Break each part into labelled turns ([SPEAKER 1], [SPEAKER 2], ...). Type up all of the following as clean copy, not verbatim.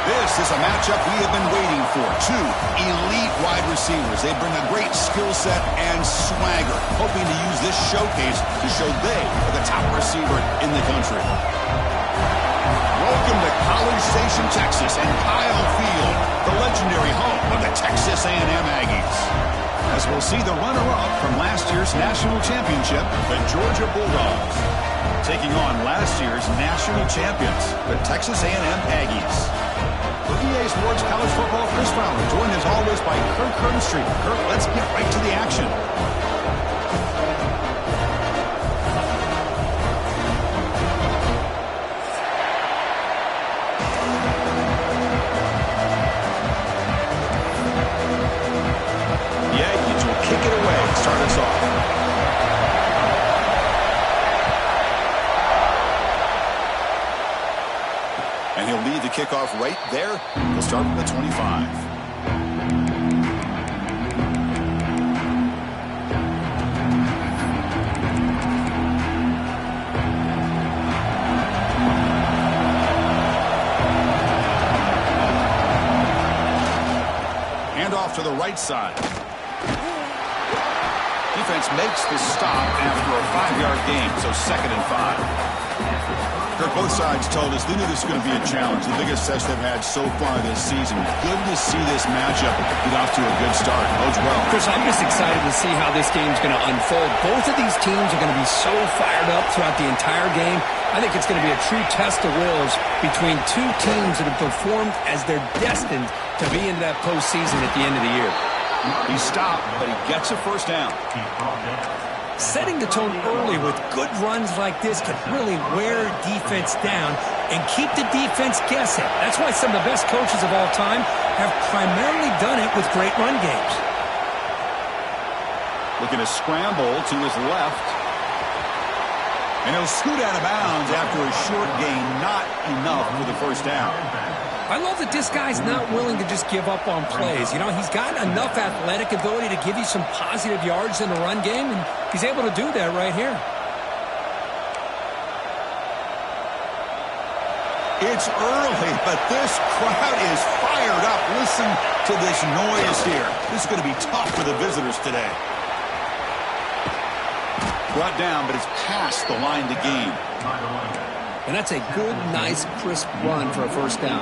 [SPEAKER 1] This is a matchup we have been waiting for. Two elite wide receivers. They bring a great skill set and swagger, hoping to use this showcase to show they are the top receiver in the country. Welcome to College Station, Texas, and Kyle Field, the legendary home of the Texas A&M Aggies. As we'll see the runner-up from last year's national championship, the Georgia Bulldogs, taking on last year's national champions, the Texas A&M Aggies. For EA Sports College Football, Chris Fowler, joined as always by Kirk Herbstreit. Kirk, let's get right to the action. The Aggies will kick it away to start us off. And he'll lead the kickoff right there. He'll start from the 25. Hand off to the right side. Defense makes the stop after a 5-yard gain, so 2nd and 5. Kirk, both sides told us they knew this was going to be a challenge, the biggest test they've had so far this season. Good to see this matchup get off to a good start. Bodes well.
[SPEAKER 2] Chris, I'm just excited to see how this game's going to unfold. Both of these teams are going to be so fired up throughout the entire game. I think it's going to be a true test of wills between two teams that have performed as they're destined to be in that postseason at the end of the year.
[SPEAKER 1] He stopped, but he gets a first down.
[SPEAKER 2] Setting the tone early with good runs like this can really wear defense down and keep the defense guessing. That's why some of the best coaches of all time have primarily done it with great run games.
[SPEAKER 1] Looking to scramble to his left. And he'll scoot out of bounds after a short gain. Not enough for the first down.
[SPEAKER 2] I love that this guy's not willing to just give up on plays. You know, he's got enough athletic ability to give you some positive yards in the run game, and he's able to do that right here.
[SPEAKER 1] It's early, but this crowd is fired up. Listen to this noise here. This is going to be tough for the visitors today. Brought down, but it's past the line to gain.
[SPEAKER 2] And that's a good, nice, crisp run for a first down.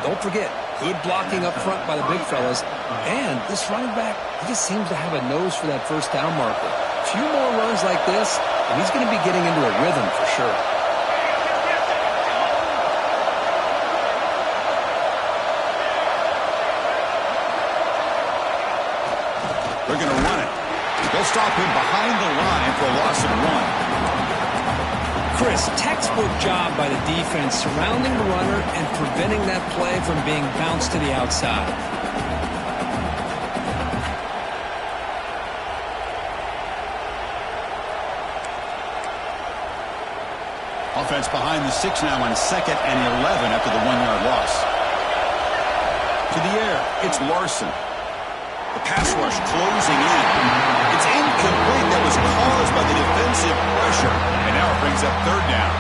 [SPEAKER 2] Don't forget, good blocking up front by the big fellas. And this running back, he just seems to have a nose for that first down marker. A few more runs like this, and he's going to be getting into a rhythm for sure.
[SPEAKER 1] They're going to run it. They'll stop him behind the line for a loss of 1.
[SPEAKER 2] Chris, textbook job by the defense surrounding the runner and preventing that play from being bounced to the outside.
[SPEAKER 1] Offense behind the 6 now on 2nd and 11 after the 1-yard loss. To the air, it's Larson. The pass rush closing in. It's incomplete. That was caused by the defensive pressure. And now it brings up 3rd down.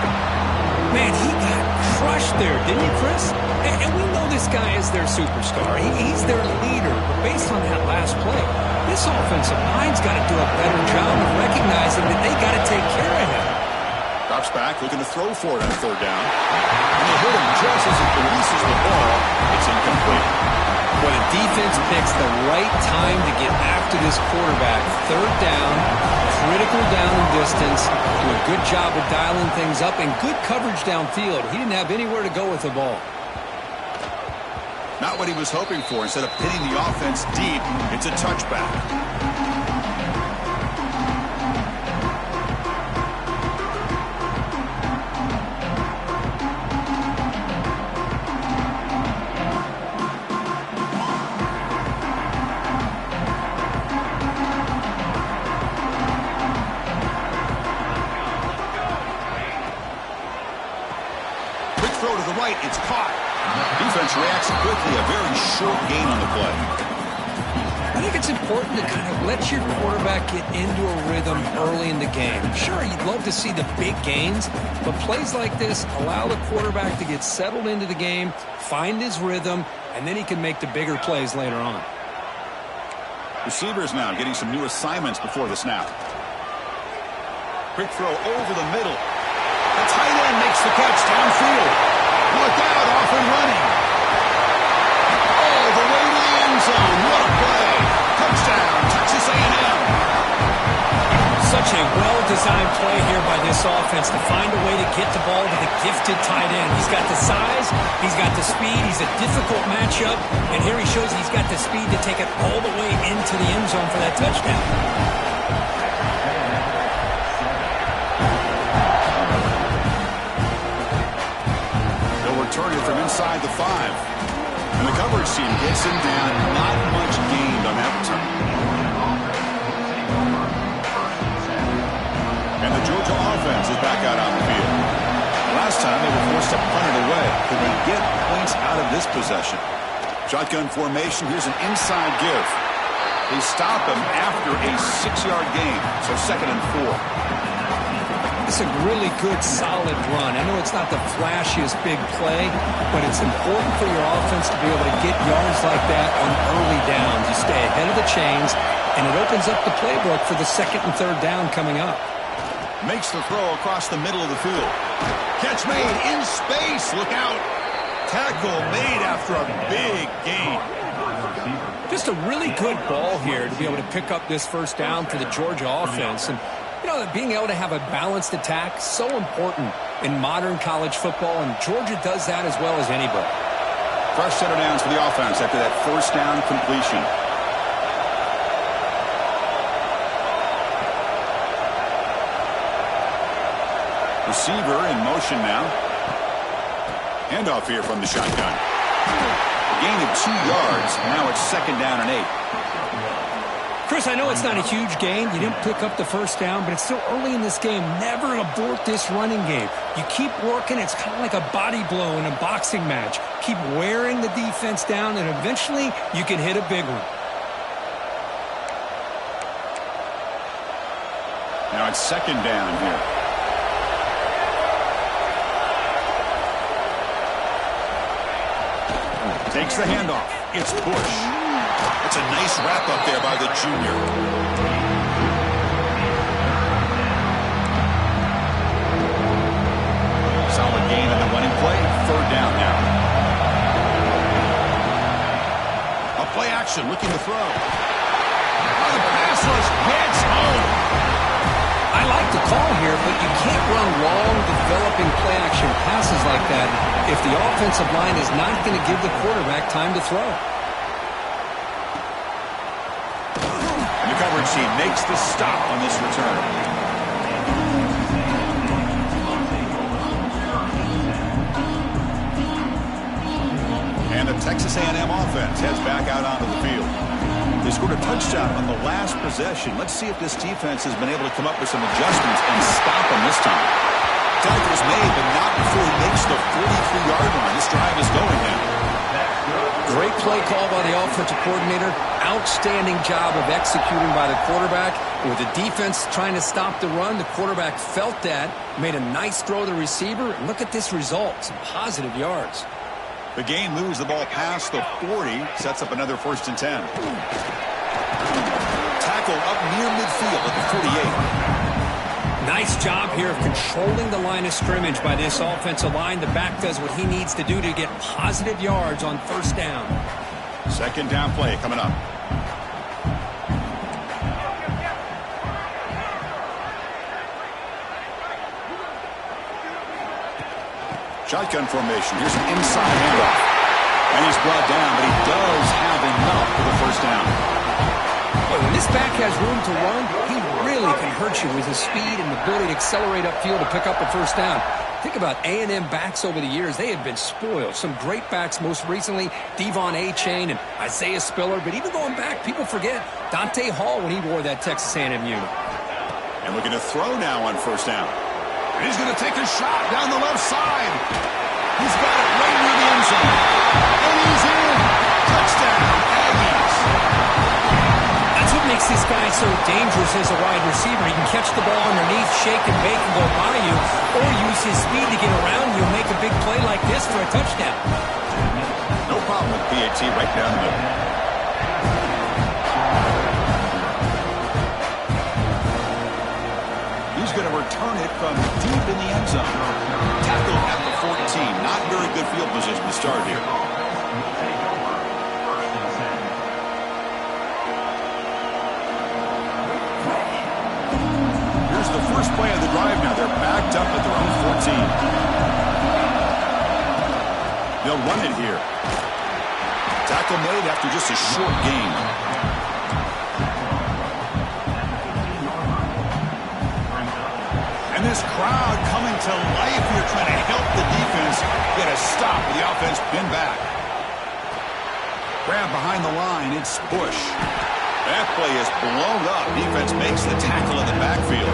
[SPEAKER 2] Man, he got crushed there, didn't he, Chris? And we know this guy is their superstar. He's their leader. But based on that last play, this offensive line's got to do a better job of recognizing that they got to take care of him.
[SPEAKER 1] Drops back, looking to throw for it on third down. And they hit him just as he releases the ball. It's incomplete.
[SPEAKER 2] When a defense picks the right time to get after this quarterback, third down, critical down and distance, do a good job of dialing things up, and good coverage downfield. He didn't have anywhere to go with the ball.
[SPEAKER 1] Not what he was hoping for. Instead of hitting the offense deep, it's a touchback. Throw to the right, it's caught. Defense reacts quickly, a very short gain on the play.
[SPEAKER 2] I think it's important to kind of let your quarterback get into a rhythm early in the game. Sure, you'd love to see the big gains, but plays like this allow the quarterback to get settled into the game, find his rhythm, and then he can make the bigger plays later on.
[SPEAKER 1] Receivers now getting some new assignments before the snap. Quick throw over the middle. The tight end makes the catch downfield. Look out, off and running. All the way to the end zone. What a play. Touchdown, Texas A&M.
[SPEAKER 2] Such a well-designed play here by this offense to find a way to get the ball to the gifted tight end. He's got the size, he's got the speed, he's a difficult matchup, and here he shows he's got the speed to take it all the way into the end zone for that touchdown.
[SPEAKER 1] Turning from inside the 5. And the coverage team gets him down. Not much gained on that return. And the Georgia offense is back out on the field. Last time they were forced to punt it away. Could they get points out of this possession? Shotgun formation. Here's an inside give. They stop him after a 6-yard gain. So 2nd and 4.
[SPEAKER 2] It's a really good, solid run. I know it's not the flashiest big play, but it's important for your offense to be able to get yards like that on early downs. You stay ahead of the chains, and it opens up the playbook for the 2nd and 3rd down coming up.
[SPEAKER 1] Makes the throw across the middle of the field. Catch made in space. Look out. Tackle made after a big gain.
[SPEAKER 2] Just a really good ball here to be able to pick up this first down for the Georgia offense. And you know, being able to have a balanced attack, so important in modern college football, and Georgia does that as well as anybody.
[SPEAKER 1] Fresh set of downs for the offense after that first down completion. Receiver in motion now. Handoff here from the shotgun. A gain of 2 yards. Now it's 2nd down and 8.
[SPEAKER 2] Chris, I know it's not a huge gain. You didn't pick up the first down, but it's still early in this game. Never abort this running game. You keep working. It's kind of like a body blow in a boxing match. Keep wearing the defense down, and eventually you can hit a big one.
[SPEAKER 1] Now it's 2nd down here. Takes the handoff. It's Bush. It's a nice wrap-up there by the junior. Solid gain on the running play. 3rd down now. A play action, looking to throw. Oh, the pass rush hits home.
[SPEAKER 2] I like the call here, but you can't run long, developing play-action passes like that if the offensive line is not going to give the quarterback time to throw.
[SPEAKER 1] Coverage team makes the stop on this return. And the Texas A&M offense heads back out onto the field. They scored a touchdown on the last possession. Let's see if this defense has been able to come up with some adjustments and stop them this time. Tackles made, but not before he makes the 43-yard line. This drive is going now.
[SPEAKER 2] Great play call by the offensive coordinator. Outstanding job of executing by the quarterback. With the defense trying to stop the run, the quarterback felt that, made a nice throw to the receiver, and look at this result, some positive yards.
[SPEAKER 1] The gain moves the ball past the 40, sets up another 1st and 10. Tackle up near midfield at the 48.
[SPEAKER 2] Nice job here of controlling the line of scrimmage by this offensive line. The back does what he needs to do to get positive yards on 1st down.
[SPEAKER 1] 2nd down play coming up. Shotgun formation. Here's an inside handoff. And he's brought down, but he does have enough for the 1st down.
[SPEAKER 2] Well, when this back has room to run, he really can hurt you with his speed and the ability to accelerate upfield to pick up a 1st down. Think about A&M backs over the years. They have been spoiled. Some great backs, most recently Devon Achane and Isaiah Spiller. But even going back, people forget Dante Hall when he wore that Texas A&M unit.
[SPEAKER 1] And looking to throw now on 1st down. And he's going to take a shot down the left side. He's got it right near the end zone. And he's in. Touchdown, Aggies.
[SPEAKER 2] That's what makes this guy so dangerous as a wide receiver. He can catch the ball underneath, shake and bake and go by you, or use his speed to get around you and make a big play like this for a touchdown.
[SPEAKER 1] No problem with PAT right down the middle. He's going to return it from deep in the end zone. Tackled at the 14. Not very good field position to start here. Here's the first play of the drive now. They're backed up at their own 14. They'll run it here. Tackle made after just a short gain. And this crowd coming to life here, trying to help the defense get a stop with the offense pinned back. Grab behind the line, it's Bush. That play is blown up. Defense makes the tackle in the backfield.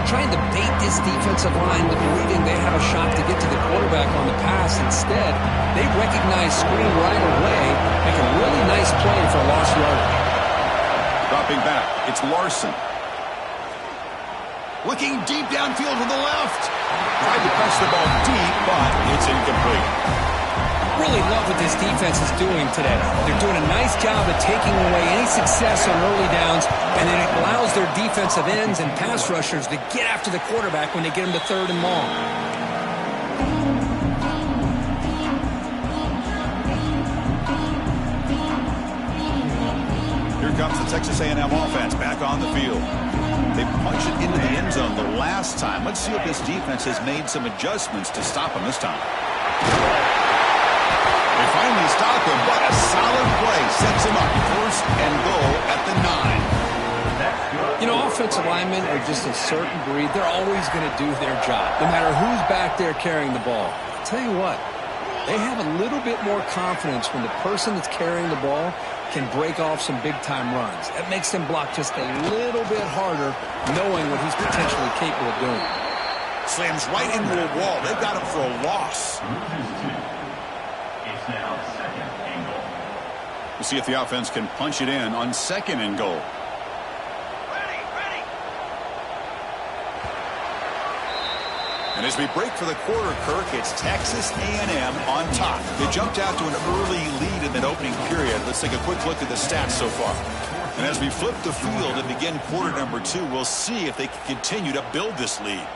[SPEAKER 2] Trying to bait this defensive line to believing they have a shot to get to the quarterback on the pass. Instead, they recognize screen right away, make a really nice play for a lost yardage.
[SPEAKER 1] Dropping back, it's Larson. Looking deep downfield to the left. Tried to punch the ball deep, but it's incomplete.
[SPEAKER 2] Really love what this defense is doing today. They're doing a nice job of taking away any success on early downs, and then it allows their defensive ends and pass rushers to get after the quarterback when they get him to 3rd and long.
[SPEAKER 1] Here comes the Texas A&M offense back on the field. They punched it into the end zone the last time. Let's see if this defense has made some adjustments to stop him this time. They finally stop him, but a solid play sets him up 1st and goal at the 9.
[SPEAKER 2] You know, offensive linemen are just a certain breed. They're always going to do their job, no matter who's back there carrying the ball. I'll tell you what, they have a little bit more confidence when the person that's carrying the ball can break off some big-time runs. That makes them block just a little bit harder, knowing what he's potentially capable of doing.
[SPEAKER 1] Slams right into a wall. They've got him for a loss. We'll see if the offense can punch it in on 2nd and goal. And as we break for the quarter, Kirk, it's Texas A&M on top. They jumped out to an early lead in that opening period. Let's take a quick look at the stats so far. And as we flip the field and begin quarter number 2, we'll see if they can continue to build this lead.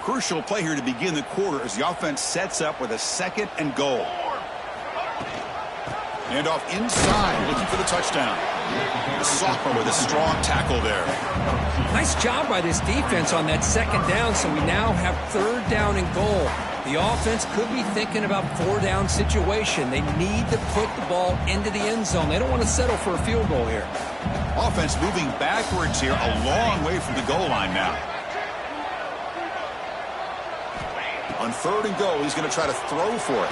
[SPEAKER 1] Crucial play here to begin the quarter as the offense sets up with a 2nd and goal. And off inside, looking for the touchdown. The sophomore with a strong tackle there.
[SPEAKER 2] Nice job by this defense on that 2nd down, so we now have 3rd down and goal. The offense could be thinking about 4-down situation. They need to put the ball into the end zone. They don't want to settle for a field goal here.
[SPEAKER 1] Offense moving backwards here, a long way from the goal line now. On 3rd and goal, he's going to try to throw for it.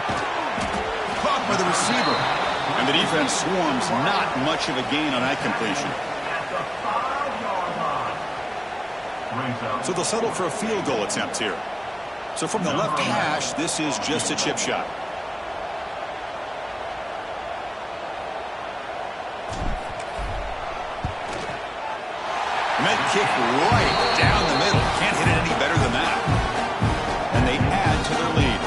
[SPEAKER 1] Caught by the receiver. And the defense swarms, not much of a gain on that completion. So they'll settle for a field goal attempt here. So from the left hash, this is just a chip shot. And that kick right down the middle. Can't hit it any better than that. And they add to their lead.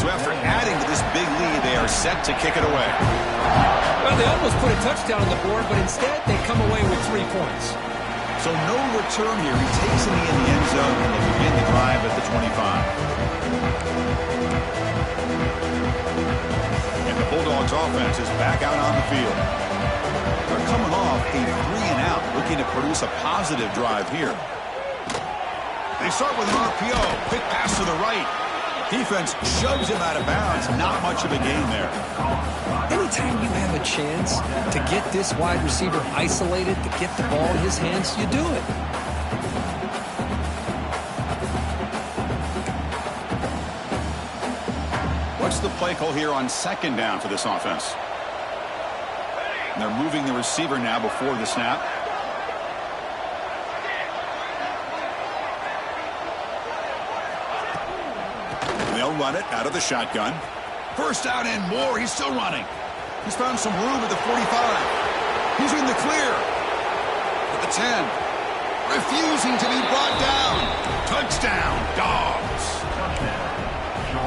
[SPEAKER 1] So after adding to this big lead, they are set to kick it away.
[SPEAKER 2] Well, they almost put a touchdown on the board, but instead they come away with 3 points.
[SPEAKER 1] So no return here. He takes it in the end zone, and they begin the drive at the 25. And the Bulldogs offense is back out on the field. They're coming off a 3-and-out, looking to produce a positive drive here. They start with an RPO. Quick pass to the right. Defense shoves him out of bounds. Not much of a gain there.
[SPEAKER 2] Anytime you have a chance to get this wide receiver isolated, to get the ball in his hands, you do it.
[SPEAKER 1] What's the play call here on 2nd down for this offense? And they're moving the receiver now before the snap. They'll run it out of the shotgun. First down and more. He's still running. He's found some room at the 45. He's in the clear. At the 10. Refusing to be brought down. Touchdown, Dogs.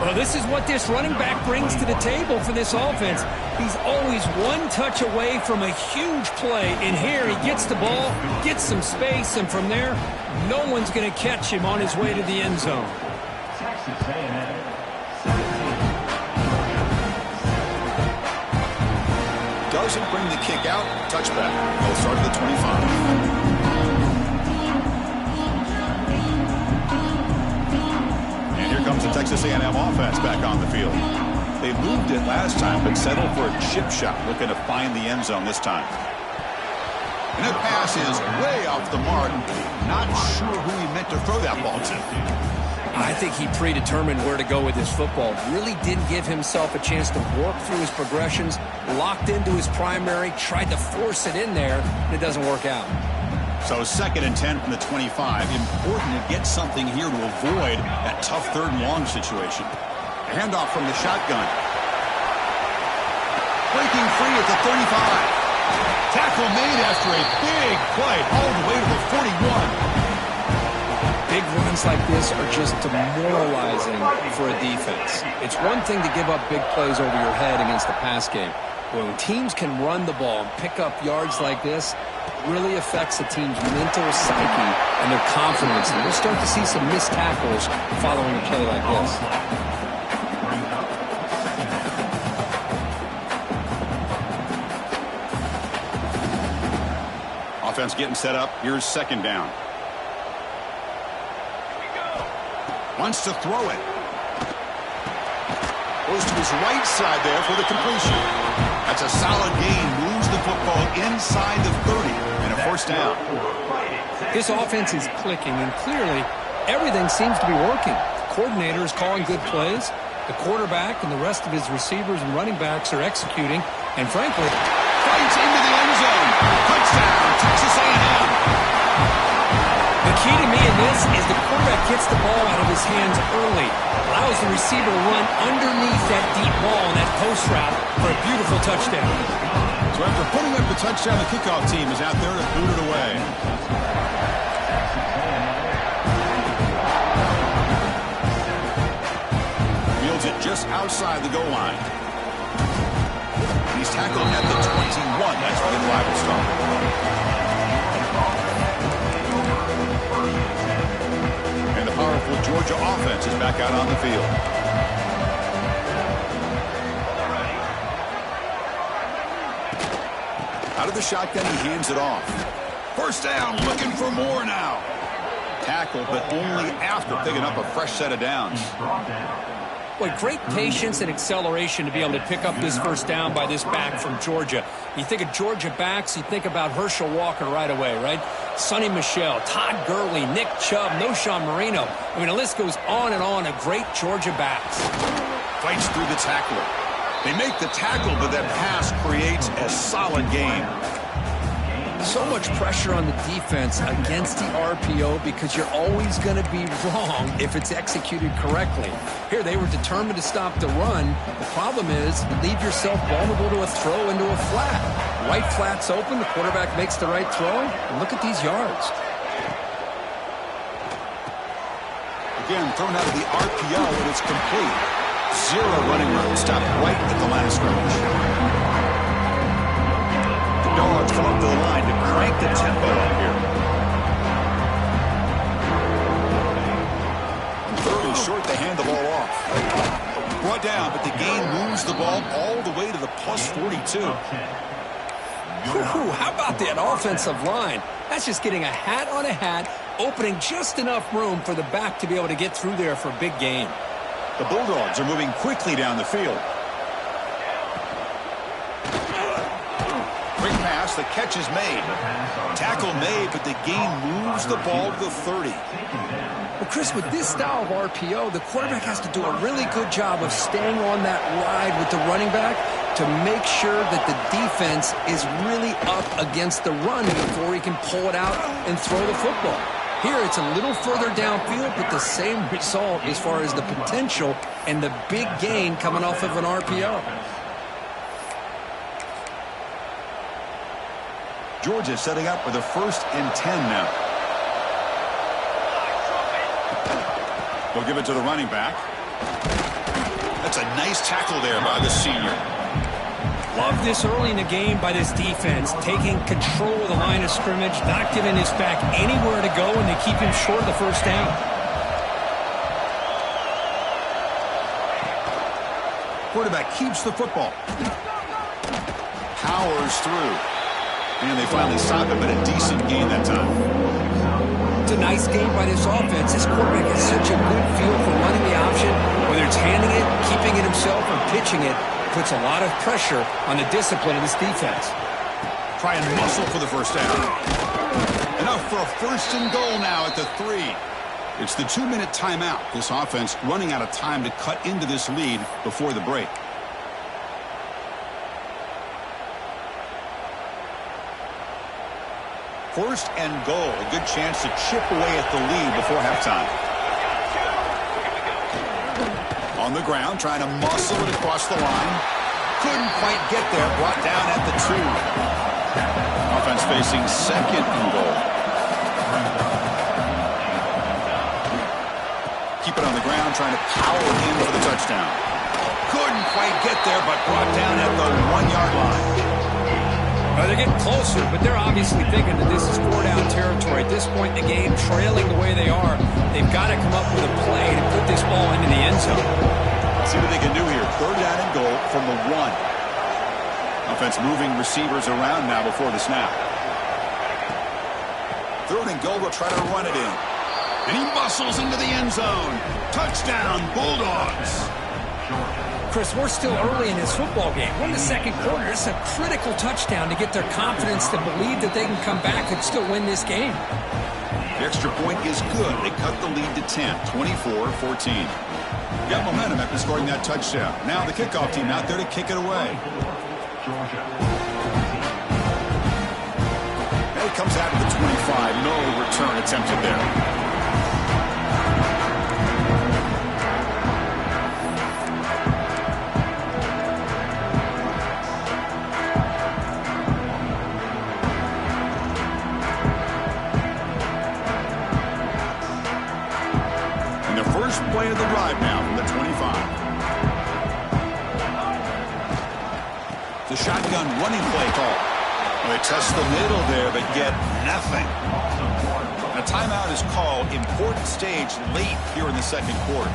[SPEAKER 2] Well, this is what this running back brings to the table for this offense. He's always one touch away from a huge play. And here he gets the ball, gets some space, and from there, no one's going to catch him on his way to the end zone.
[SPEAKER 1] Doesn't bring the kick out. Touchback. They'll start at the 25. And here comes the Texas A&M offense back on the field. They moved it last time, but settled for a chip shot, looking to find the end zone this time. And that pass is way off the mark. Not sure who he meant to throw that ball to.
[SPEAKER 2] I think he predetermined where to go with his football. Really didn't give himself a chance to work through his progressions, locked into his primary, tried to force it in there, and it doesn't work out.
[SPEAKER 1] So 2nd and 10 from the 25. Important to get something here to avoid that tough 3rd and long situation. A handoff from the shotgun. Breaking free at the 35. Tackle made after a big play all the way to the 41.
[SPEAKER 2] Big runs like this are just demoralizing for a defense. It's one thing to give up big plays over your head against the pass game. But when teams can run the ball and pick up yards like this, it really affects the team's mental psyche and their confidence. And we'll start to see some missed tackles following a play like this.
[SPEAKER 1] Offense getting set up. Here's 2nd down. Wants to throw it. Goes to his right side there for the completion. That's a solid gain. Moves the football inside the 30 and a 1st down.
[SPEAKER 2] This offense is clicking, and clearly everything seems to be working. The coordinator is calling good plays. The quarterback and the rest of his receivers and running backs are executing. And frankly,
[SPEAKER 1] fights into the end zone. Touchdown, Texas A&M.
[SPEAKER 2] The key to me in this is the quarterback gets the ball out of his hands early, allows the receiver to run underneath that deep ball in that post route for a beautiful touchdown.
[SPEAKER 1] So after putting up the touchdown, the kickoff team is out there to boot it away. Fields it just outside the goal line. He's tackled at the 21. That's where the drive will start. And the powerful Georgia offense is back out on the field. Out of the shotgun, he hands it off. 1st down, looking for more now. Tackled, but only after picking up a fresh set of downs.
[SPEAKER 2] Boy, great patience and acceleration to be able to pick up this 1st down by this back from Georgia. You think of Georgia backs, you think about Herschel Walker right away, right? Sonny Michel, Todd Gurley, Nick Chubb, Noshawn Marino. I mean, the list goes on and on of great Georgia backs.
[SPEAKER 1] Fights through the tackler. They make the tackle, but that pass creates a solid gain.
[SPEAKER 2] So much pressure on the defense against the RPO because you're always going to be wrong if it's executed correctly. Here, they were determined to stop the run. The problem is you leave yourself vulnerable to a throw into a flat. Right flat's open, the quarterback makes the right throw, and look at these yards.
[SPEAKER 1] Again, thrown out of the RPO, and it's complete. Zero running room, stopped right at the line of scrimmage. The Dogs come up to the line to crank the tempo up here. On third and short, they hand the ball off. Brought down, but the gain moves the ball all the way to the plus 42.
[SPEAKER 2] How about that offensive line? That's just getting a hat on a hat, opening just enough room for the back to be able to get through there for a big gain.
[SPEAKER 1] The Bulldogs are moving quickly down the field. Quick pass, the catch is made. Tackle made, but the gain moves the ball to the 30.
[SPEAKER 2] Well, Chris, with this style of RPO, the quarterback has to do a really good job of staying on that ride with the running back to make sure that the defense is really up against the run before he can pull it out and throw the football. Here, it's a little further downfield, but the same result as far as the potential and the big gain coming off of an RPO.
[SPEAKER 1] Georgia setting up with a 1st and 10 now. They'll give it to the running back. That's a nice tackle there by the senior.
[SPEAKER 3] Love this early in the game by this defense, taking control of the line of scrimmage, not giving his back anywhere to go, and they keep him short of the first down.
[SPEAKER 1] Quarterback keeps the football. Powers through. And they finally stop him, but a decent gain that time.
[SPEAKER 2] It's a nice game by this offense. This quarterback has such a good feel for running the option, whether it's handing it, keeping it himself, or pitching it. Puts a lot of pressure on the discipline of this defense.
[SPEAKER 1] Try and muscle for the first down. Enough for a 1st and goal now at the 3. It's the 2-minute timeout. This offense running out of time to cut into this lead before the break. First and goal. A good chance to chip away at the lead before halftime. On the ground, trying to muscle it across the line. Couldn't quite get there. Brought down at the 2. Offense facing 2nd and goal. Keep it on the ground, trying to power in for the touchdown. Couldn't quite get there, but brought down at the 1-yard line.
[SPEAKER 3] They're getting closer, but they're obviously thinking that this is 4-down territory. At this point in the game, trailing the way they are, they've got to come up with a play to put this ball into the end zone.
[SPEAKER 1] See what they can do here. 3rd down and goal from the 1. Offense moving receivers around now before the snap. 3rd and goal, will try to run it in. And he muscles into the end zone. Touchdown, Bulldogs.
[SPEAKER 3] Chris, we're still early in this football game. We're in the 2nd quarter. It's a critical touchdown to get their confidence to believe that they can come back and still win this game.
[SPEAKER 1] The extra point is good. They cut the lead to 10, 24-14. Got momentum after scoring that touchdown. Now the kickoff team out there to kick it away. And it comes out to the 25. No return attempted there. Play of the drive now from the 25. The shotgun running play call. Well, they test the middle there, but get nothing. A timeout is called. Important stage late here in the 2nd quarter.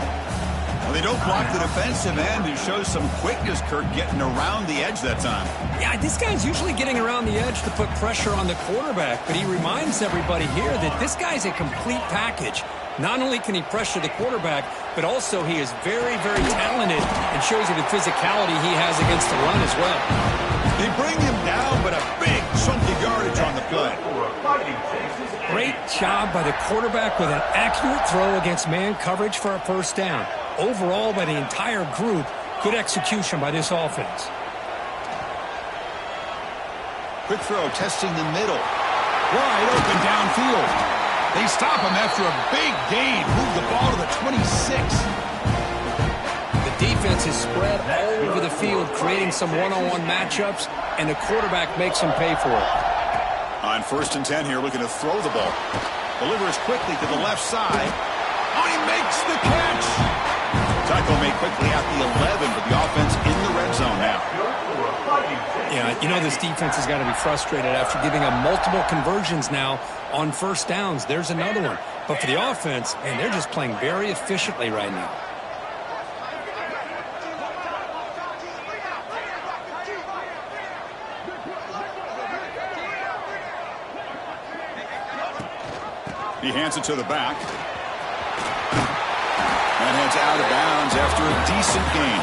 [SPEAKER 1] Well, they don't block the defensive end, who shows some quickness, Kirk, getting around the edge that time.
[SPEAKER 3] Yeah, this guy's usually getting around the edge to put pressure on the quarterback, but he reminds everybody here that this guy's a complete package. Not only can he pressure the quarterback, but also he is very, very talented and shows you the physicality he has against the run as well.
[SPEAKER 1] They bring him down, but a big chunk of yardage on the play.
[SPEAKER 3] Great job by the quarterback with an accurate throw against man coverage for a 1st down. Overall, by the entire group, Good execution by this offense.
[SPEAKER 1] Quick throw, testing the middle. Wide open downfield. They stop him after a big gain. Move the ball to the 26.
[SPEAKER 2] The defense is spread all over the field, creating some one-on-one matchups, and the quarterback makes him pay for it.
[SPEAKER 1] On 1st and 10 here, looking to throw the ball. Delivers quickly to the left side. Oh, he makes the catch. Tackle made quickly at the 11, but the offense in the red zone now.
[SPEAKER 3] Yeah, you know this defense has got to be frustrated after giving up multiple conversions now on 1st downs. There's another one. But for the offense, man, they're just playing very efficiently right now.
[SPEAKER 1] He hands it to the back. And heads out of bounds after a decent gain.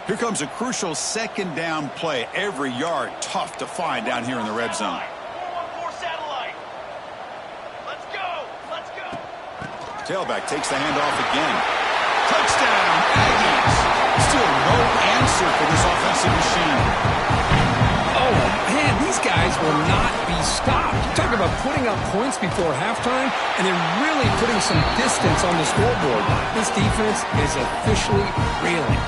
[SPEAKER 1] Here comes a crucial 2nd down play. Every yard tough to find down here in the red zone. Tailback takes the handoff again. Touchdown, Aggies. Still no answer for this offensive machine.
[SPEAKER 2] Oh, man, these guys will not be stopped. Talk about putting up points before halftime, and then really putting some distance on the scoreboard. This defense is officially reeling.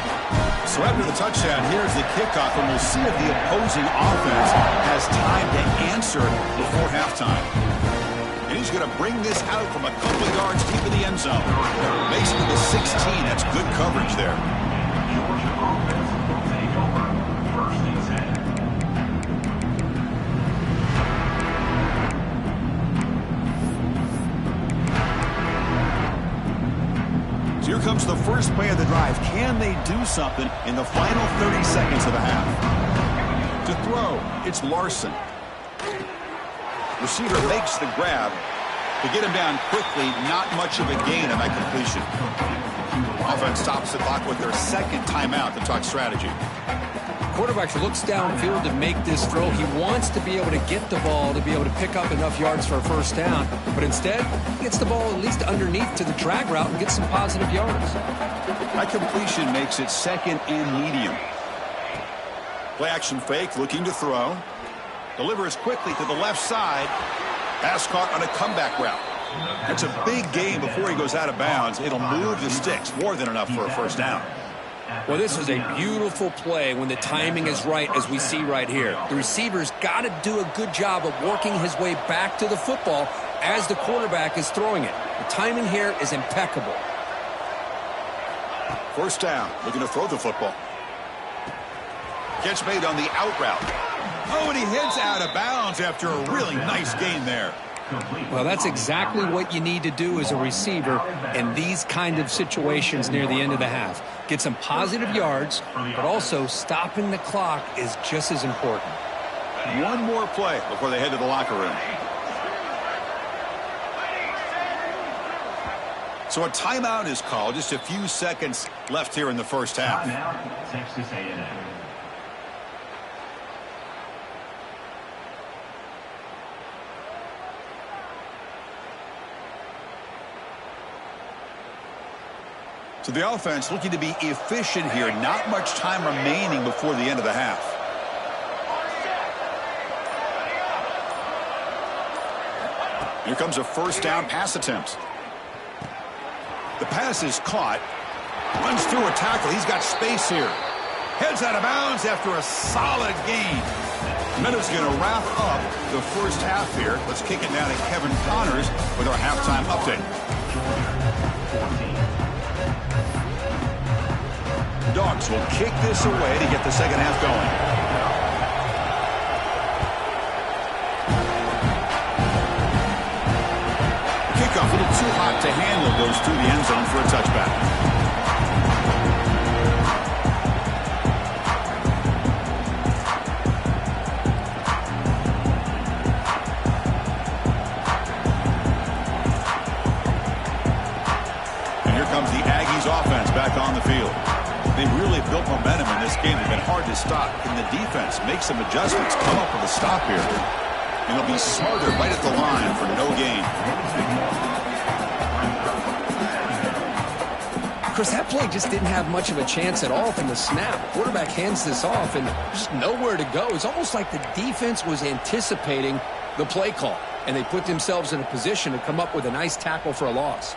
[SPEAKER 1] So after the touchdown, here's the kickoff, and we'll see if the opposing offense has time to answer before halftime. And he's going to bring this out from a couple of yards deep in the end zone. Makes it to the 16. That's good coverage there. So here comes the first play of the drive. Can they do something in the final 30 seconds of the half? To throw, it's Larson. Receiver makes the grab. To get him down quickly, not much of a gain on that completion. Offense stops the clock with their 2nd timeout to talk strategy.
[SPEAKER 2] Quarterback looks downfield to make this throw. He wants to be able to get the ball to be able to pick up enough yards for a 1st down. But instead, he gets the ball at least underneath to the drag route and gets some positive yards.
[SPEAKER 1] That completion makes it 2nd and medium. Play action fake, looking to throw. Delivers quickly to the left side. Pass caught on a comeback route. That's a big gain before he goes out of bounds. It'll move the sticks, more than enough for a 1st down.
[SPEAKER 2] Well, this is a beautiful play when the timing is right, as we see right here. The receiver's got to do a good job of working his way back to the football as the quarterback is throwing it. The timing here is impeccable.
[SPEAKER 1] 1st down, looking to throw the football. Catch made on the out route. Oh, and he heads out of bounds after a really nice gain there.
[SPEAKER 2] Well, that's exactly what you need to do as a receiver in these kind of situations near the end of the half. Get some positive yards, but also stopping the clock is just as important.
[SPEAKER 1] One more play before they head to the locker room. So a timeout is called. Just a few seconds left here in the 1st half.
[SPEAKER 4] Texas A&M.
[SPEAKER 1] So the offense looking to be efficient here. Not much time remaining before the end of the half. Here comes a 1st down pass attempt. The pass is caught. Runs through a tackle. He's got space here. Heads out of bounds after a solid gain. Meadows going to wrap up the 1st half here. Let's kick it down to Kevin Connors with our halftime update. Dogs will kick this away to get the 2nd half going. Kickoff a little too hot to handle, goes through the end zone for a touchback. And here comes the Aggies offense back on built momentum in this game. They've been hard to stop. Can the defense make some adjustments, come up with a stop here? And they'll be smothered right at the line for no gain.
[SPEAKER 2] Chris, that play just didn't have much of a chance at all from the snap. Quarterback hands this off and just nowhere to go. It's almost like the defense was anticipating the play call, and they put themselves in a position to come up with a nice tackle for a loss.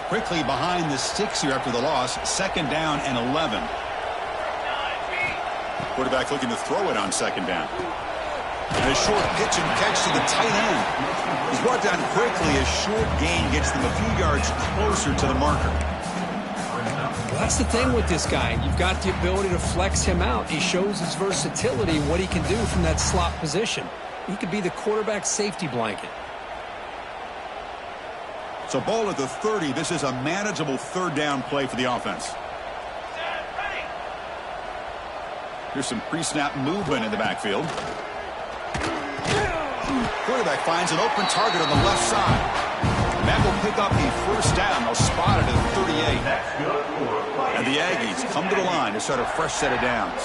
[SPEAKER 1] Quickly behind the sticks here after the loss. 2nd down and 11. Quarterback looking to throw it on 2nd down. And a short pitch and catch to the tight end. He's brought down quickly. A short gain gets them a few yards closer to the marker.
[SPEAKER 2] Well, that's the thing with this guy. You've got the ability to flex him out. He shows his versatility and what he can do from that slot position. He could be the quarterback safety blanket.
[SPEAKER 1] So ball at the 30. This is a manageable 3rd down play for the offense. Here's some pre-snap movement in the backfield. Quarterback finds an open target on the left side. And that will pick up the 1st down. They'll spot it at 38. And the Aggies come to the line to start a fresh set of downs.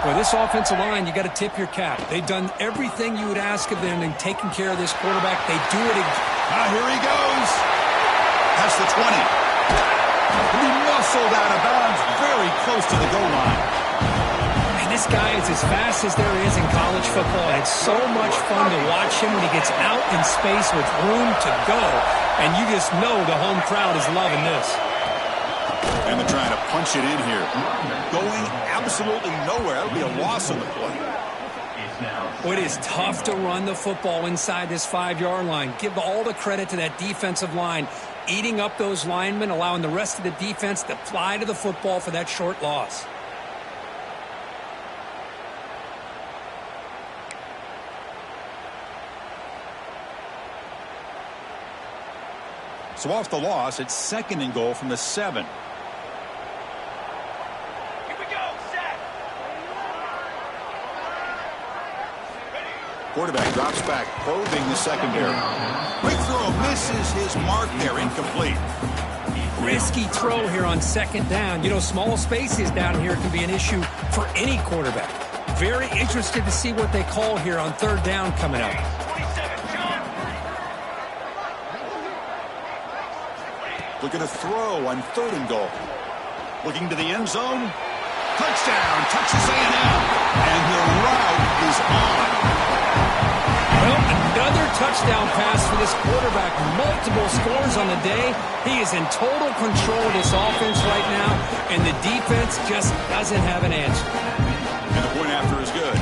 [SPEAKER 2] Well, this offensive line, you got to tip your cap. They've done everything you would ask of them in taking care of this quarterback. They do it again.
[SPEAKER 1] Here he goes. That's the 20. He muscled out of bounds very close to the goal line.
[SPEAKER 2] This guy is as fast as there is in college football. It's so much fun to watch him when he gets out in space with room to go. And you just know the home crowd is loving this.
[SPEAKER 1] And they're trying to punch it in here. Going absolutely nowhere. That'll be a loss on the play.
[SPEAKER 2] Well, it is tough to run the football inside this 5-yard line. Give all the credit to that defensive line. Eating up those linemen, allowing the rest of the defense to fly to the football for that short loss.
[SPEAKER 1] So off the loss, it's 2nd and goal from the 7.
[SPEAKER 4] Here we go, set.
[SPEAKER 1] Quarterback drops back, probing the secondary. Quick throw, misses his mark there, incomplete.
[SPEAKER 2] Risky throw here on 2nd down. You know, small spaces down here can be an issue for any quarterback. Very interested to see what they call here on 3rd down coming up.
[SPEAKER 1] Looking to throw on 3rd and goal. Looking to the end zone. Touchdown, Texas A&M. And the route is on.
[SPEAKER 2] Well, another touchdown pass for this quarterback. Multiple scores on the day. He is in total control of this offense right now, and the defense just doesn't have an answer.
[SPEAKER 1] And the point after is good.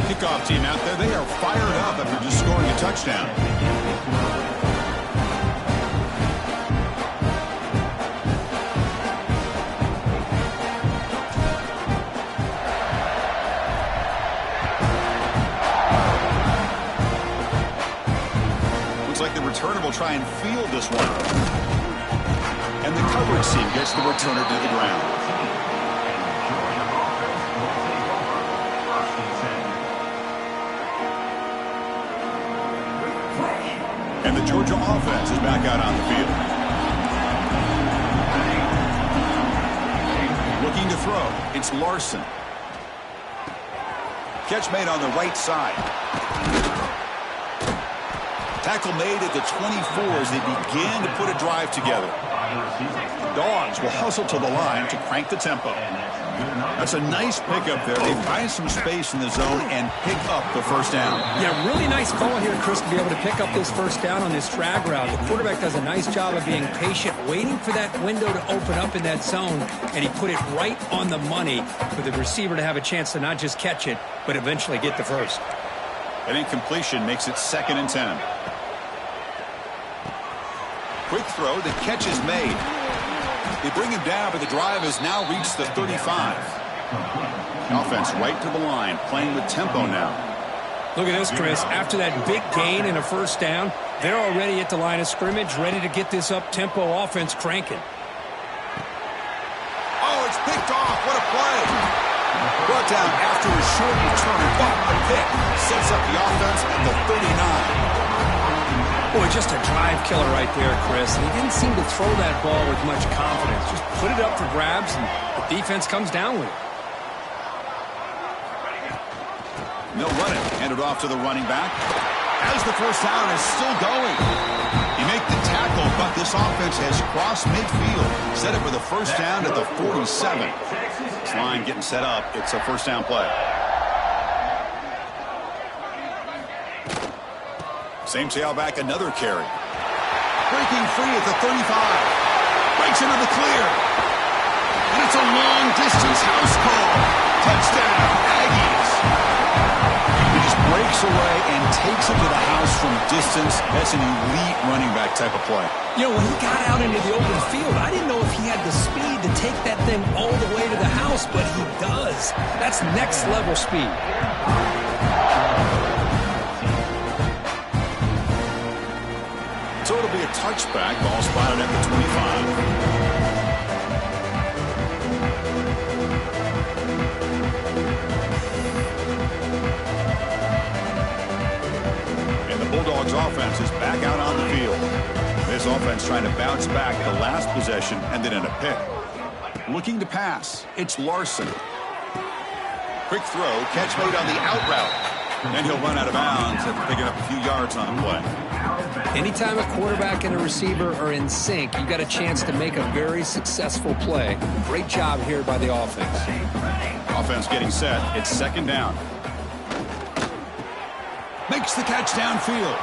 [SPEAKER 1] Kickoff team out there, they are fired up after just scoring a touchdown. Looks like the returner will try and field this one. And the coverage team gets the returner to the ground. And the Georgia offense is back out on the field. Looking to throw. It's Larson. Catch made on the right side. Tackle made at the 24 as they begin to put a drive together. Dogs will hustle to the line to crank the tempo. That's a nice pickup there. They find some space in the zone and pick up the 1st down.
[SPEAKER 2] Yeah, really nice call here, Chris, to be able to pick up this 1st down on this drag route. The quarterback does a nice job of being patient, waiting for that window to open up in that zone, and he put it right on the money for the receiver to have a chance to not just catch it, but eventually get the 1st.
[SPEAKER 1] An incompletion makes it 2nd and 10. Quick throw, the catch is made. They bring him down, but the drive has now reached the 35. Offense right to the line, playing with tempo now.
[SPEAKER 2] Look at this, Chris. After that big gain and a 1st down, they're already at the line of scrimmage, ready to get this up-tempo offense cranking.
[SPEAKER 1] Oh, it's picked off. What a play. Brought down after a short return, but a pick sets up the offense at the 39.
[SPEAKER 3] Boy, just a drive killer right there, Chris. And he didn't seem to throw that ball with much confidence. Just put it up for grabs, and the defense comes down with it.
[SPEAKER 1] They'll run it. Hand it off to the running back. As the first down is still going. You make the tackle, but this offense has crossed midfield. Set it for the first down at the 47. This line getting set up. It's a first down play. Same tailback, another carry. Breaking free at the 35. Breaks into the clear. And it's a long-distance house call. Touchdown, Aggies. He just breaks away and takes it to the house from distance. That's an elite running back type of play.
[SPEAKER 3] You know, when he got out into the open field, I didn't know if he had the speed to take that thing all the way to the house, but he does. That's next-level speed.
[SPEAKER 1] So it'll be a touchback. Ball spotted at the 25. And the Bulldogs offense is back out on the field. This offense trying to bounce back the last possession and then in a pick. Looking to pass. It's Larson. Quick throw. Catch made on the out route. Then he'll run out of bounds after picking up a few yards on the play.
[SPEAKER 2] Anytime a quarterback and a receiver are in sync, you got a chance to make a very successful play. Great job here by the offense.
[SPEAKER 1] Offense getting set. It's second down. Makes the catch downfield.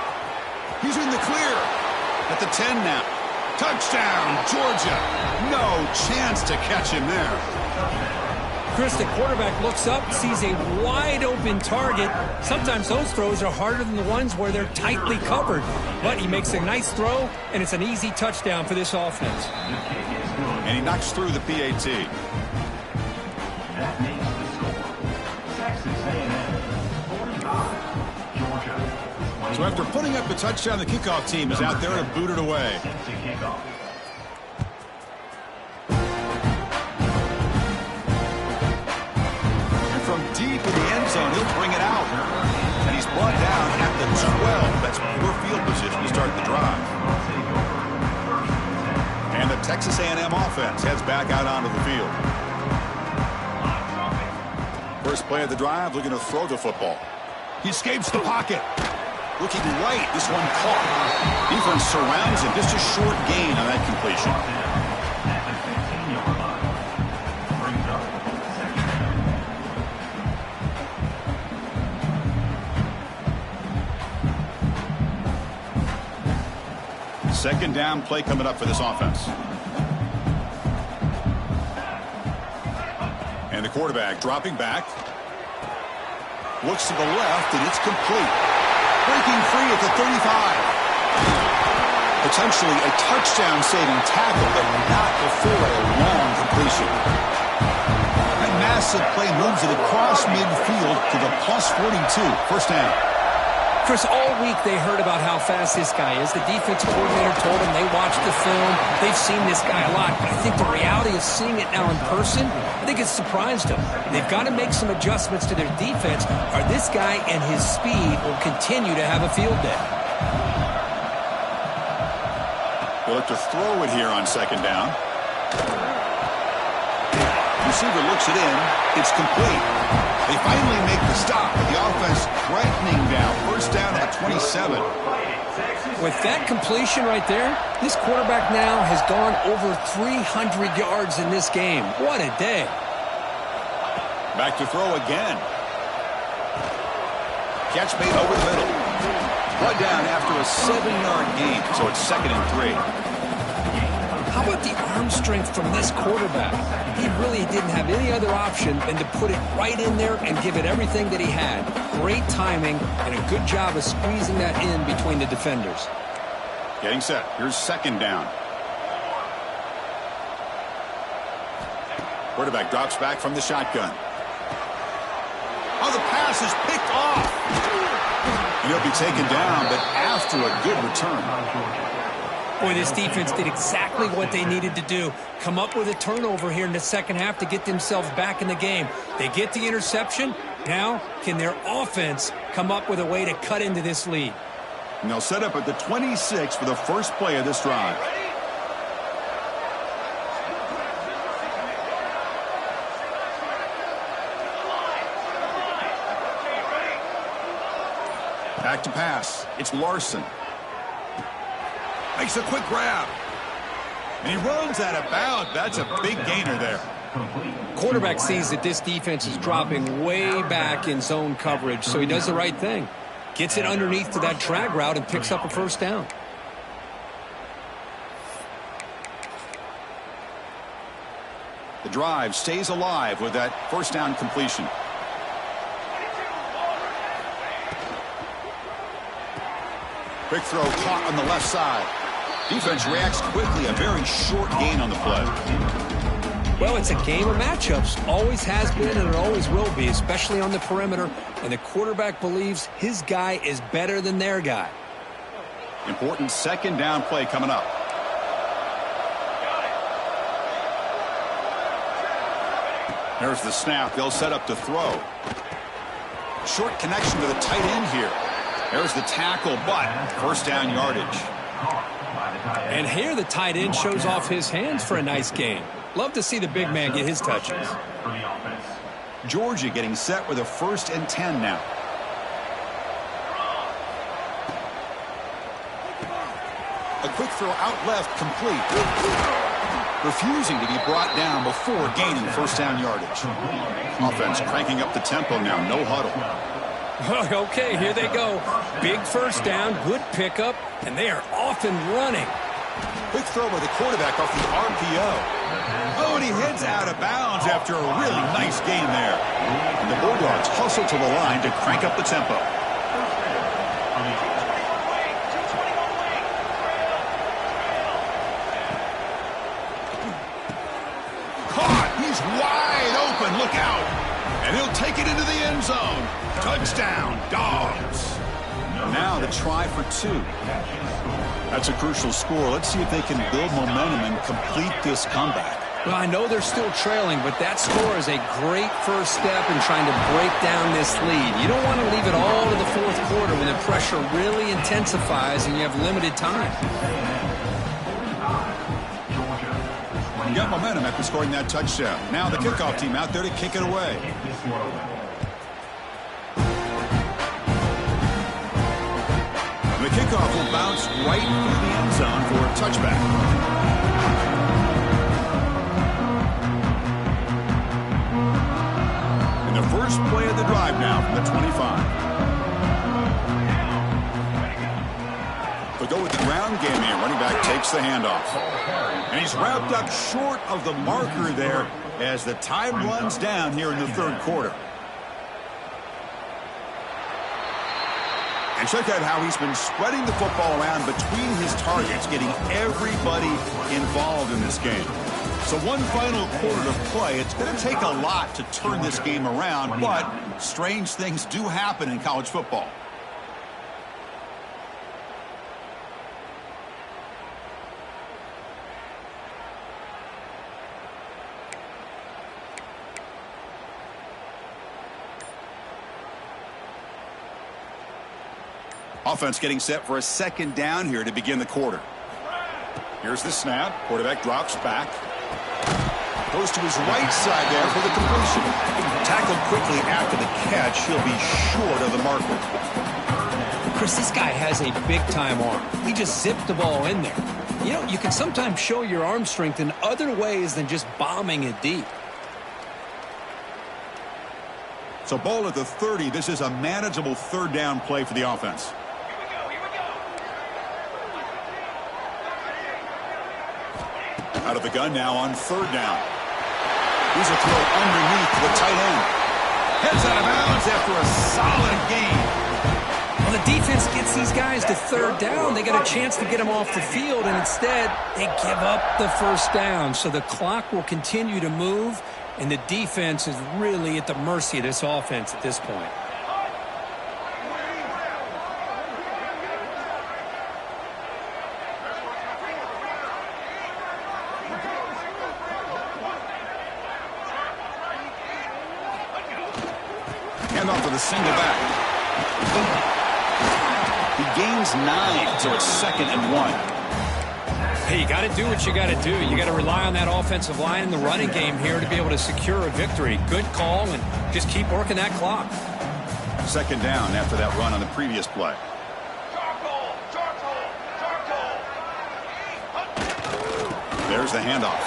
[SPEAKER 1] He's in the clear. At the 10 now. Touchdown, Georgia. No chance to catch him there.
[SPEAKER 3] Chris, the quarterback looks up, sees a wide-open target. Sometimes those throws are harder than the ones where they're tightly covered. But he makes a nice throw, and it's an easy touchdown for this offense.
[SPEAKER 1] And he knocks through the PAT.
[SPEAKER 4] That makes the score. Texas A&M 45, Georgia 20.
[SPEAKER 1] So after putting up the touchdown, the kickoff team is out there to boot it away. From deep in the end zone, he'll bring it out. And he's brought down at the 12. That's poor field position to start the drive. And the Texas A&M offense heads back out onto the field. First play of the drive, looking to throw the football. He escapes the pocket. Looking right, this one caught. Defense surrounds him. Just a short gain on that completion. Second down play coming up for this offense. And the quarterback dropping back. Looks to the left, and it's complete. Breaking free at the 35. Potentially a touchdown-saving tackle, but not before a long completion. That massive play moves it across midfield to the plus 42. First down.
[SPEAKER 3] Chris, all week they heard about how fast this guy is. The defense coordinator told them they watched the film. They've seen this guy a lot. But I think the reality of seeing it now in person, I think it's surprised them. They've got to make some adjustments to their defense, or this guy and his speed will continue to have a field day.
[SPEAKER 1] They'll have to throw it here on second down. Receiver looks it in. It's complete. They finally make the stop, but the offense threatening down. First down at 27.
[SPEAKER 3] With that completion right there, this quarterback now has gone over 300 yards in this game. What a day.
[SPEAKER 1] Back to throw again. Catch made over the middle. Brought down after a 7-yard gain, so it's second and 3.
[SPEAKER 3] How about the arm strength from this quarterback? He really didn't have any other option than to put it right in there and give it everything that he had. Great timing and a good job of squeezing that in between the defenders.
[SPEAKER 1] Getting set. Here's second down. Quarterback drops back from the shotgun. Oh, the pass is picked off. And he'll be taken down, but after a good return.
[SPEAKER 3] Boy, this defense did exactly what they needed to do. Come up with a turnover here in the second half to get themselves back in the game. They get the interception. Now, can their offense come up with a way to cut into this lead?
[SPEAKER 1] And they'll set up at the 26 for the first play of this drive. Back to pass. It's Larson. Makes a quick grab. And he runs out of bounds. That's a big gainer there.
[SPEAKER 2] Quarterback sees that this defense is dropping way back in zone coverage, so he does the right thing. Gets it underneath to that drag route and picks up a first down.
[SPEAKER 1] The drive stays alive with that first down completion. Quick throw caught on the left side. Defense reacts quickly. A very short gain on the play.
[SPEAKER 2] Well, it's a game of matchups. Always has been and it always will be, especially on the perimeter. And the quarterback believes his guy is better than their guy.
[SPEAKER 1] Important second down play coming up. There's the snap. They'll set up to throw. Short connection to the tight end here. There's the tackle, but first down yardage.
[SPEAKER 2] And here the tight end shows off his hands for a nice gain. Love to see the big man get his touches.
[SPEAKER 1] Georgia getting set with a 1st and 10 now. A quick throw out left, complete. Refusing to be brought down before gaining first down yardage. Offense cranking up the tempo now, no huddle.
[SPEAKER 2] Okay, here they go. Big first down, good pickup, and they are off and running.
[SPEAKER 1] Quick throw by the quarterback off the RPO. Oh, and he heads out of bounds after a really nice gain there. And the Bulldogs hustle to the line to crank up the tempo. Caught! He's wide open. Look out! And he'll take it into the end zone. Touchdown, Dogs. Now the try for 2. That's a crucial score. Let's see if they can build momentum and complete this comeback.
[SPEAKER 2] Well, I know they're still trailing, but that score is a great first step in trying to break down this lead. You don't want to leave it all to the fourth quarter when the pressure really intensifies and you have limited time.
[SPEAKER 1] You got momentum after scoring that touchdown. Now the kickoff team out there to kick it away. The kickoff will bounce right through the end zone for a touchback. And the first play of the drive now from the 25. They'll go with the ground game here. Running back takes the handoff. And he's wrapped up short of the marker there as the time runs down here in the third quarter. And check out how he's been spreading the football around between his targets, getting everybody involved in this game. So one final quarter to play. It's going to take a lot to turn this game around, but strange things do happen in college football. Offense getting set for a second down here to begin the quarter. Here's the snap. Quarterback drops back. Goes to his right side there for the completion. Tackled quickly after the catch. He'll be short of the marker.
[SPEAKER 2] Chris, this guy has a big-time arm. He just zipped the ball in there. You know, you can sometimes show your arm strength in other ways than just bombing it deep.
[SPEAKER 1] So ball at the 30. This is a manageable third down play for the offense. Out of the gun now on third down. Here's a throw underneath the tight end. Heads out of bounds after a solid gain.
[SPEAKER 2] Well, the defense gets these guys to third down. They got a chance to get them off the field, and instead they give up the first down. So the clock will continue to move, and the defense is really at the mercy of this offense at this point.
[SPEAKER 1] Handoff with a single back. He gains 9, so it's 2nd and 1.
[SPEAKER 3] Hey, you got to do what you got to do. You got to rely on that offensive line in the running game here to be able to secure a victory. Good call, and just keep working that clock.
[SPEAKER 1] 2nd down after that run on the previous play. There's the handoff.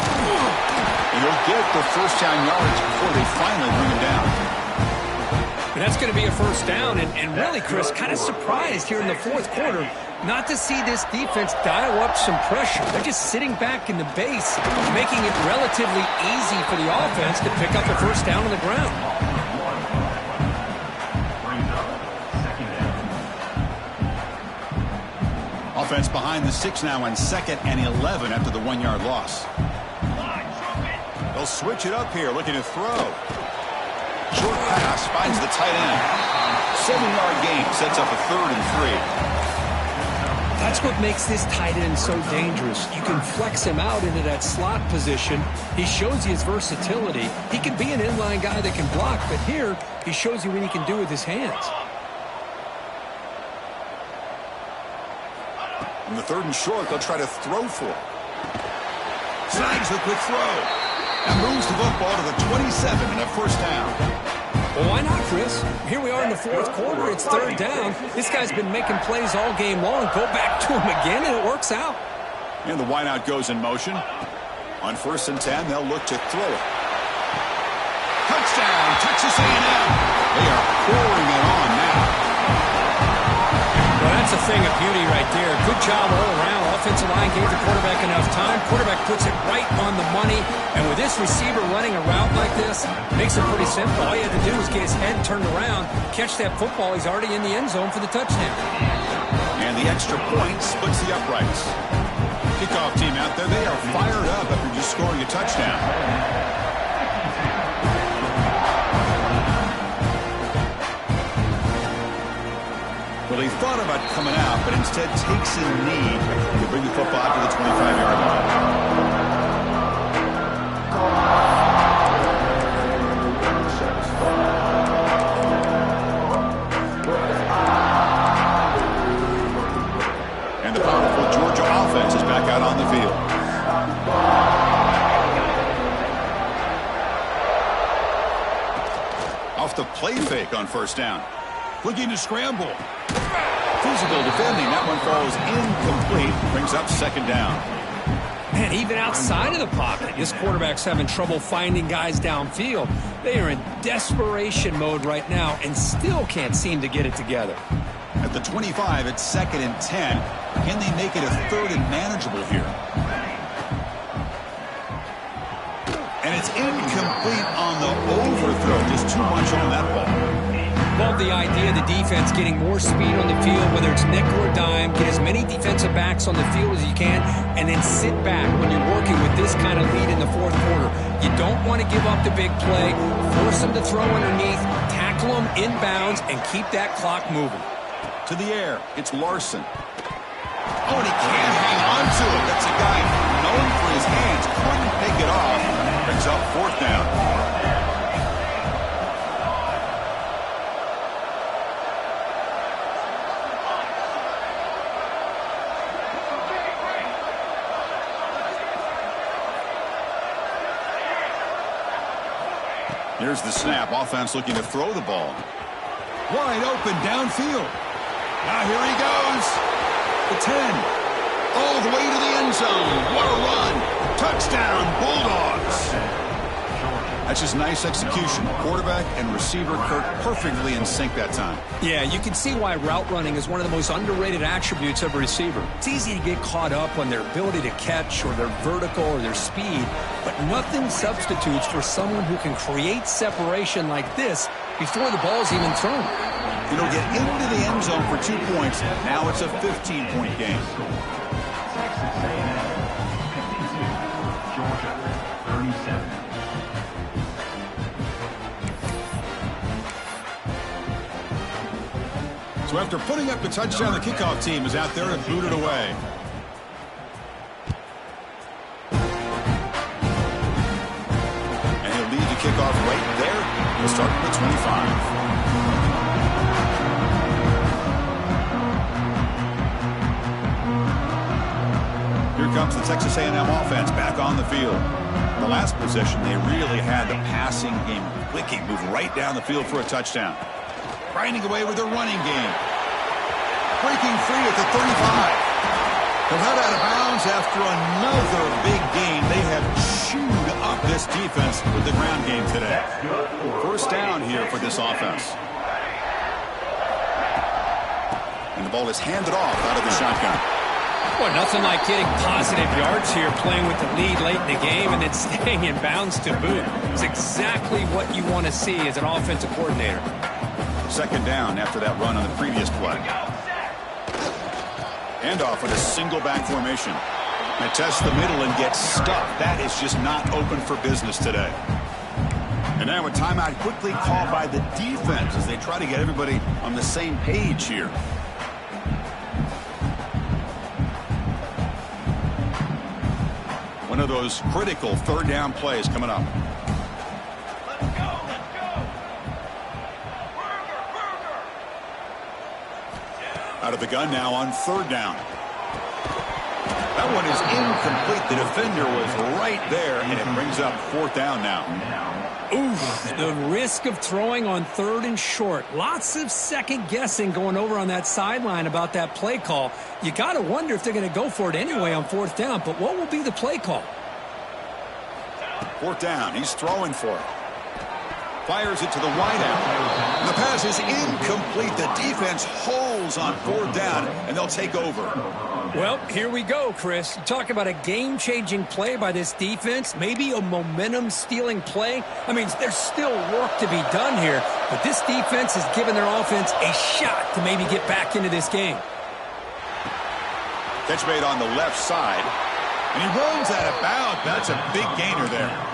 [SPEAKER 1] And he'll get the first down yards before they finally bring him down.
[SPEAKER 3] And that's going to be a first down. And really, Chris, kind of surprised here in the fourth quarter not to see this defense dial up some pressure. They're just sitting back in the base, making it relatively easy for the offense to pick up the first down on the ground.
[SPEAKER 1] Offense behind the 6 now on 2nd and 11 after the 1-yard loss. They'll switch it up here, looking to throw. Short pass finds the tight end. 7-yard gain sets up a 3rd and 3.
[SPEAKER 3] That's what makes this tight end so dangerous. You can flex him out into that slot position. He shows you his versatility. He can be an inline guy that can block, but here he shows you what he can do with his hands.
[SPEAKER 1] In the 3rd and short, they'll try to throw for it. Snags the quick throw. And moves the football to the 27 and a first down.
[SPEAKER 3] Well, why not, Chris? Here we are in the fourth quarter. It's 3rd down. This guy's been making plays all game long. Go back to him again, and it works out.
[SPEAKER 1] And the wideout goes in motion. On 1st and 10, they'll look to throw it. Touchdown, Texas A&M. They are pouring it on now.
[SPEAKER 3] Well, that's a thing of beauty right there. Good job all around. Offensive line gave the quarterback enough time. Quarterback puts it right on the money. And with this receiver running a route like this, makes it pretty simple. All you had to do was get his head turned around, catch that football. He's already in the end zone for the touchdown.
[SPEAKER 1] And the extra point splits the uprights. Kickoff team out there, they are fired up after just scoring a touchdown. Well, he thought about coming out, but instead takes a knee to bring the football out to the 25-yard line. And the powerful Georgia offense is back out on the field. Off the play fake on 1st down. Looking to scramble. Physical defending. That one falls incomplete. Brings up 2nd down.
[SPEAKER 3] Man, even outside of the pocket, this quarterback's having trouble finding guys downfield. They are in desperation mode right now and still can't seem to get it together.
[SPEAKER 1] At the 25, it's 2nd and 10. Can they make it a 3rd and manageable here? And it's incomplete on the overthrow. Just too much on that ball.
[SPEAKER 3] Love the idea of the defense getting more speed on the field, whether it's nickel or dime. Get as many defensive backs on the field as you can, and then sit back when you're working with this kind of lead in the fourth quarter. You don't want to give up the big play. Force them to throw underneath, tackle them inbounds, and keep that clock moving.
[SPEAKER 1] To the air, it's Larson. Oh, and he can't hang on to it. That's a guy known for his hands. Couldn't pick it off. Brings up 4th down. Here's the snap. Offense looking to throw the ball. Wide open downfield. Now here he goes. The 10. All the way to the end zone. What a run. Touchdown, Bulldogs. That's just nice execution. Quarterback and receiver Kirk perfectly in sync that time.
[SPEAKER 3] Yeah, you can see why route running is one of the most underrated attributes of a receiver. It's easy to get caught up on their ability to catch or their vertical or their speed, but nothing substitutes for someone who can create separation like this before the ball's even thrown.
[SPEAKER 1] It'll get into the end zone for 2 points. Now it's a 15-point game.
[SPEAKER 4] Texas A&M 52, Georgia 37.
[SPEAKER 1] So after putting up the touchdown, the kickoff team is out there and booted away. And he'll lead the kickoff right there. He'll start at the 25. Here comes the Texas A&M offense back on the field. The last possession, they really had the passing game clicking, moved right down the field for a touchdown. Grinding away with their running game. Breaking free at the 35. They'll head out of bounds after another big game. They have chewed up this defense with the ground game today. First down here for this offense. And the ball is handed off out of the shotgun.
[SPEAKER 3] Well, nothing like getting positive yards here, playing with the lead late in the game and then staying in bounds to boot. It's exactly what you want to see as an offensive coordinator.
[SPEAKER 1] Second down after that run on the previous play. Handoff with a single back formation. They test the middle and get stuck. That is just not open for business today. And now a timeout quickly called by the defense as they try to get everybody on the same page here. One of those critical third down plays coming up. Out of the gun now on third down. That one is incomplete. The defender was right there, and it brings up fourth down now.
[SPEAKER 3] Oof, the risk of throwing on third and short. Lots of second guessing going over on that sideline about that play call. You got to wonder if they're going to go for it anyway on fourth down, but what will be the play call?
[SPEAKER 1] Fourth down, he's throwing for it. Fires it to the wideout. The pass is incomplete. The defense holds on fourth down, and they'll take over.
[SPEAKER 3] Well, here we go, Chris. Talk about a game-changing play by this defense, maybe a momentum-stealing play. I mean, there's still work to be done here, but this defense has given their offense a shot to maybe get back into this game.
[SPEAKER 1] Catch made on the left side, and he runs out of bounds. That's a big gainer there.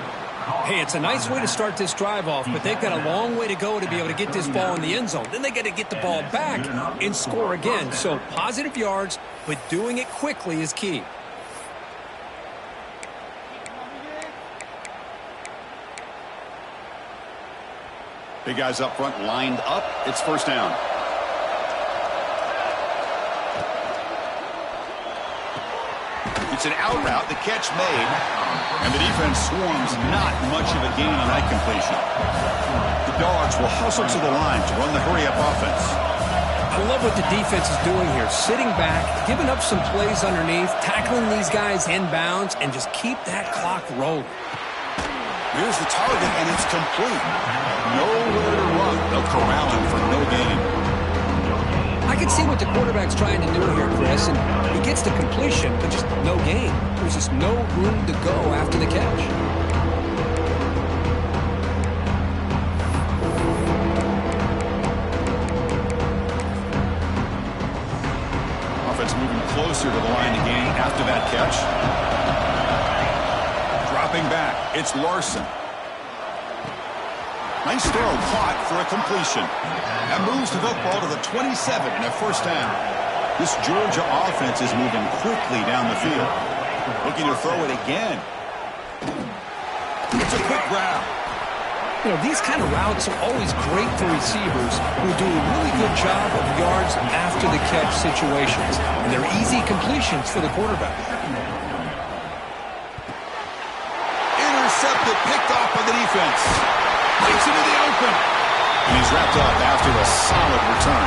[SPEAKER 3] Hey, it's a nice way to start this drive off, but they've got a long way to go to be able to get this ball in the end zone. Then they got to get the ball back and score again. So positive yards, but doing it quickly is key.
[SPEAKER 1] Big guys up front lined up. It's first down. It's an out route. The catch made. And the defense swarms not much of a gain on that completion. The Dogs will hustle to the line to run the hurry-up offense.
[SPEAKER 3] I love what the defense is doing here. Sitting back, giving up some plays underneath, tackling these guys inbounds, and just keep that clock rolling.
[SPEAKER 1] Here's the target, and it's complete. Nowhere to run. They'll corral him for no gain.
[SPEAKER 3] I can see what the quarterback's trying to do here, Chris, and he gets the completion, but just no gain. There's just no room to go after the catch.
[SPEAKER 1] Offense moving closer to the line of game after that catch. Dropping back, it's Larson. Nice throw, caught for a completion. That moves the football to the 27 and a first down. This Georgia offense is moving quickly down the field. Looking to throw it again. It's a quick grab.
[SPEAKER 3] You know, these kind of routes are always great for receivers who do a really good job of yards after the catch situations. And they're easy completions for the quarterback.
[SPEAKER 1] Intercepted, picked off by the defense. Takes into the open. And he's wrapped up after a solid return.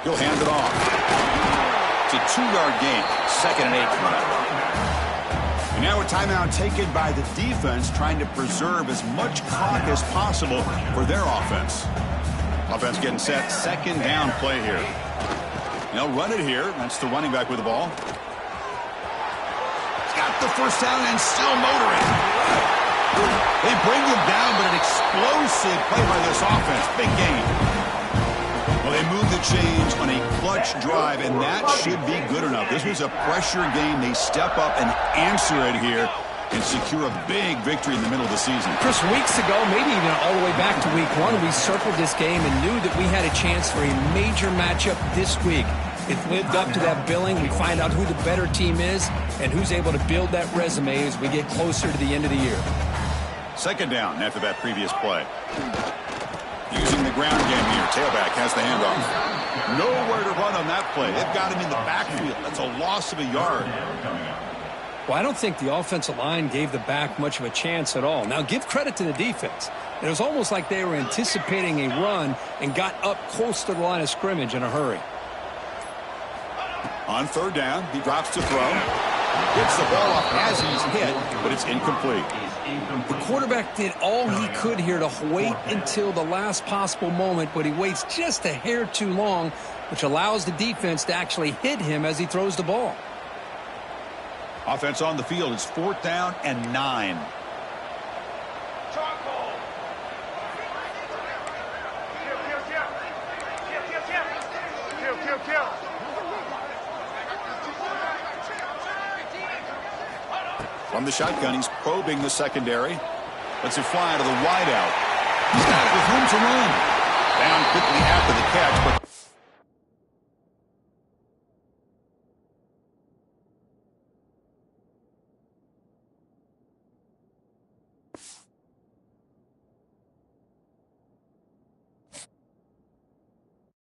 [SPEAKER 1] He'll hand it off. It's a 2-yard gain. 2nd and 8 coming up. And now a timeout taken by the defense, trying to preserve as much clock as possible for their offense. Offense getting set. Second down play here. They'll run it here. That's the running back with the ball. He's got the first down and still motoring. They bring him down, but an explosive play by this offense. Big gain. Well, they moved the chains on a clutch drive, and that should be good enough. This was a pressure game. They step up and answer it here and secure a big victory in the middle of the season.
[SPEAKER 3] Chris, weeks ago, maybe even all the way back to week 1, we circled this game and knew that we had a chance for a major matchup this week. It lived up to that billing. We find out who the better team is and who's able to build that resume as we get closer to the end of the year.
[SPEAKER 1] Second down after that previous play. Using the ground game here. Tailback has the handoff. Nowhere to run on that play. They've got him in the backfield. That's a loss of a yard.
[SPEAKER 3] Well, I don't think the offensive line gave the back much of a chance at all. Now, give credit to the defense. It was almost like they were anticipating a run and got up close to the line of scrimmage in a hurry.
[SPEAKER 1] On third down, he drops to throw. Gets the ball off as he's hit, but it's incomplete.
[SPEAKER 3] The quarterback did all he could here to wait until the last possible moment, but he waits just a hair too long, which allows the defense to actually hit him as he throws the ball.
[SPEAKER 1] Offense on the field is 4th down and 9. From the shotgun, he's probing the secondary. Lets it fly to the wideout. He's got it with room to run. Down quickly after the catch, but